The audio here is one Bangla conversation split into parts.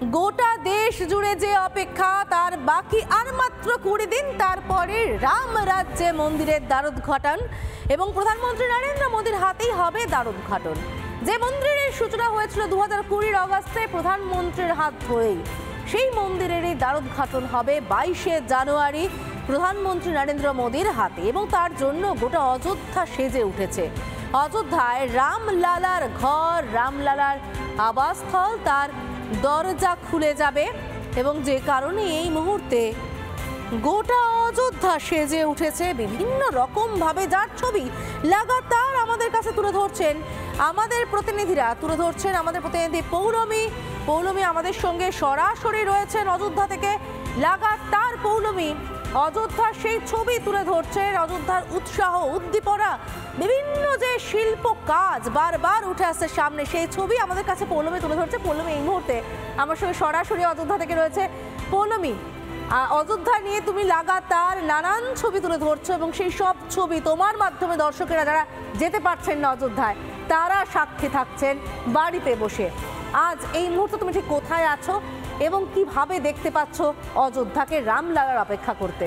গোটা দেশ জুড়ে যে অপেক্ষা তার বাকি আর মাত্র 20 দিন, তারপরে রাম রাজ্যে মন্দিরের দ্বারোদ্ঘাটন এবং প্রধানমন্ত্রী নরেন্দ্র মোদীর হাতেই হবে দ্বারোদ্ঘাটন। যে মন্দিরের সূচনা হয়েছিল 2020 অগস্টে প্রধানমন্ত্রীর হাত ধরেই, সেই মন্দিরেরই দ্বারোদ্ঘাটন হবে 22শে জানুয়ারি প্রধানমন্ত্রী নরেন্দ্র মোদীর হাতে। এবং তার জন্য গোটা অযোধ্যা সেজে উঠেছে। অযোধ্যায় রামলালার ঘর, রামলালার আবাসস্থল, তার দরজা খুলে যাবে এবং যে কারণে এই মুহূর্তে গোটা অযোধ্যা সেজে উঠেছে বিভিন্ন রকম ভাবে, যার ছবি লাগাতার আমাদের কাছে তুলে ধরছেন আমাদের প্রতিনিধিরা, তুলে ধরছেন আমাদের প্রতিনিধি পৌলমী আমাদের সঙ্গে সরাসরি রয়েছেন অযোধ্যা থেকে। লাগাতার পৌলমী অযোধ্যার সেই ছবি তুলে ধরছেন, অযোধ্যার উৎসাহ উদ্দীপনা, বিভিন্ন যে শিল্প কাজ বারবার উঠে আসছে সামনে, সেই ছবি আমাদের কাছে পৌলমী তুলে ধরছে। পৌলমী এই মুহূর্তে আমার সঙ্গে সরাসরি অযোধ্যা থেকে রয়েছে। পৌলমী, অযোধ্যা নিয়ে তুমি লাগাতার নানান ছবি তুলে ধরছো এবং সেই সব ছবি তোমার মাধ্যমে দর্শকেরা যারা যেতে পারছেন না অযোধ্যায়, তারা সাক্ষী থাকছেন বাড়িতে বসে। আজ এই মুহূর্তে তুমি ঠিক কোথায় আছো এবং কিভাবে দেখতে পাচ্ছ অযোধ্যাকে রামলালার অপেক্ষা করতে?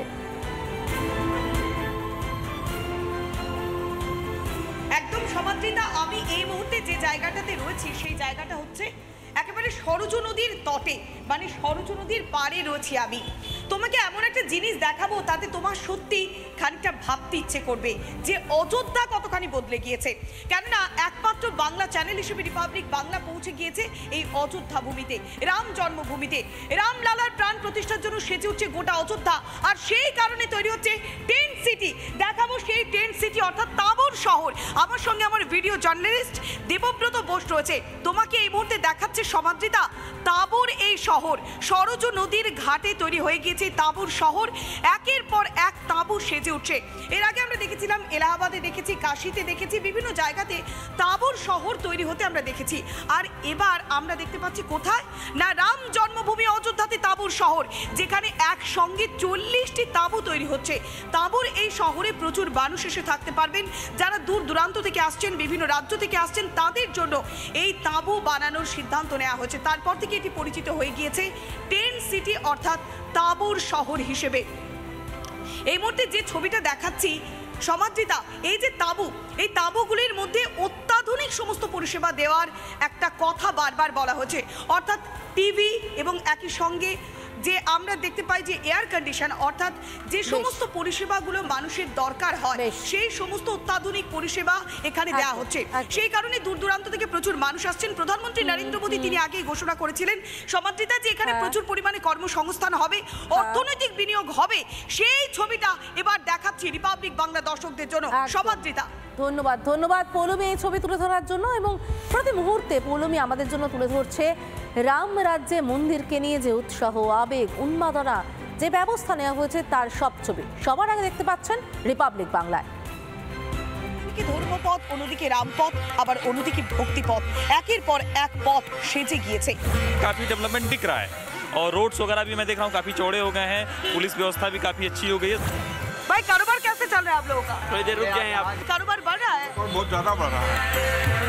একদম সমাদৃতা, আমি এই মুহূর্তে যে জায়গাটাতে রয়েছি সেই জায়গাটা হচ্ছে একেবারে সরজু নদীর তটে, মানে সরজু নদীর পাড়ে রয়েছি আমি। তোমাকে এমন একটা জিনিস দেখাবো তাতে তোমার সত্যি খানিকটা ভাবতে ইচ্ছে করবে যে অযোধ্যা কতখানি বদলে গিয়েছে। কেননা একমাত্র বাংলা চ্যানেল হিসেবে রিপাবলিক বাংলা পৌঁছে গিয়েছে এই অযোধ্যা ভূমিতে, রাম জন্মভূমিতে। রামলালার প্রাণ প্রতিষ্ঠার জন্য সেজে উঠছে গোটা অযোধ্যা, আর সেই কারণে তৈরি হচ্ছে টেন্ট সিটি। দেখাবো সেই টেন্ট সিটি অর্থাৎ তাবর শহর। আমার সঙ্গে আমার ভিডিও জার্নালিস্ট দেবব্রত বোস রয়েছে। তোমাকে এই মুহূর্তে দেখাচ্ছে সমাদৃতা তাবর এই শহর, সরজু নদীর ঘাটে তৈরি হয়ে গিয়েছে তাবর শহর। একের পর এক তাবর সেজে উঠছে। এর আগে আমরা দেখেছিলাম এলাহাবাদে, দেখেছি কাশীতে, দেখেছি বিভিন্ন জায়গাতে তাবর শহর তৈরি হতে আমরা দেখেছি। আর এবার আমরা দেখতে পাচ্ছি কোথায় না, রাম জন্মভূমি অযোধ্যাতে তাবর শহর, যেখানে একসঙ্গে 40টি তাঁবু তৈরি হচ্ছে। তাঁবুর এই শহরে প্রচুর মানুষ এসে থাকতে পারবেন, যারা দূর দূরান্ত থেকে আসছেন, বিভিন্ন রাজ্য থেকে আসছেন, তাদের জন্য এই তাঁবু বানানোর সিদ্ধান্ত নেওয়া হয়েছে। তারপর থেকে এটি পরিচিত হয়ে গিয়েছে টেন্ট সিটি অর্থাৎ তাঁবুর শহর হিসেবে। এই মুহূর্তে যে ছবিটা দেখাচ্ছি সমাদৃতা, এই যে তাঁবু, এই তাঁবুগুলির মধ্যে অত্যাধুনিক সমস্ত পরিষেবা দেওয়ার একটা কথা বারবার বলা হচ্ছে, অর্থাৎ টিভি এবং একই সঙ্গে যে আমরা দেখতে পাই যে এয়ার কন্ডিশন, অর্থাৎ যে সমস্ত পরিষেবাগুলো মানুষের দরকার হয় সেই সমস্ত অত্যাধুনিক পরিষেবা এখানে দেওয়া হচ্ছে। সেই কারণে দূর দূরান্ত থেকে প্রচুর মানুষ আসছেন। প্রধানমন্ত্রী নরেন্দ্র মোদী তিনি আগেই ঘোষণা করেছিলেন সমাদৃতা যে এখানে প্রচুর পরিমাণে কর্মসংস্থান হবে, অর্থনৈতিক বিনিয়োগ হবে। সেই ছবিটা এবার দেখাচ্ছি রিপাবলিক বাংলা দর্শকদের জন্য। সমাদৃতা, ধন্যবাদ পৌলমী এই ছবি তুলে ধরার জন্য। এবং প্রতি মুহূর্তে পৌলমী আমাদের জন্য তুলে ধরছে রাম রাজ্যে মন্দিরকে নিয়ে যে উৎসাহ, আবেগ, উন্মাদনা, যে ব্যবস্থা নেওয়া হয়েছে তার সব ছবি সবার আগে দেখতে পাচ্ছেন রিপাবলিক বাংলায়। ধর্মপথ, অন্যদিকে রামপথ, আবার অন্যদিকে ভক্তিপথ, একের পর এক পথ সেজে গিয়েছে। काफी डेवलपमेंट दिख रहा है और रोड्स वगैरह भी मैं देख रहा हूँ काफी चौड़े हो गए हैं, पुलिस व्यवस्था भी काफी अच्छी हो गई है। भाई कारोबार कैसे चल रहा है आप लोगों का? थोड़ी देर रुक जाए आप। कारोबार बढ़ रहा है? बहुत ज्यादा बढ़ रहा है।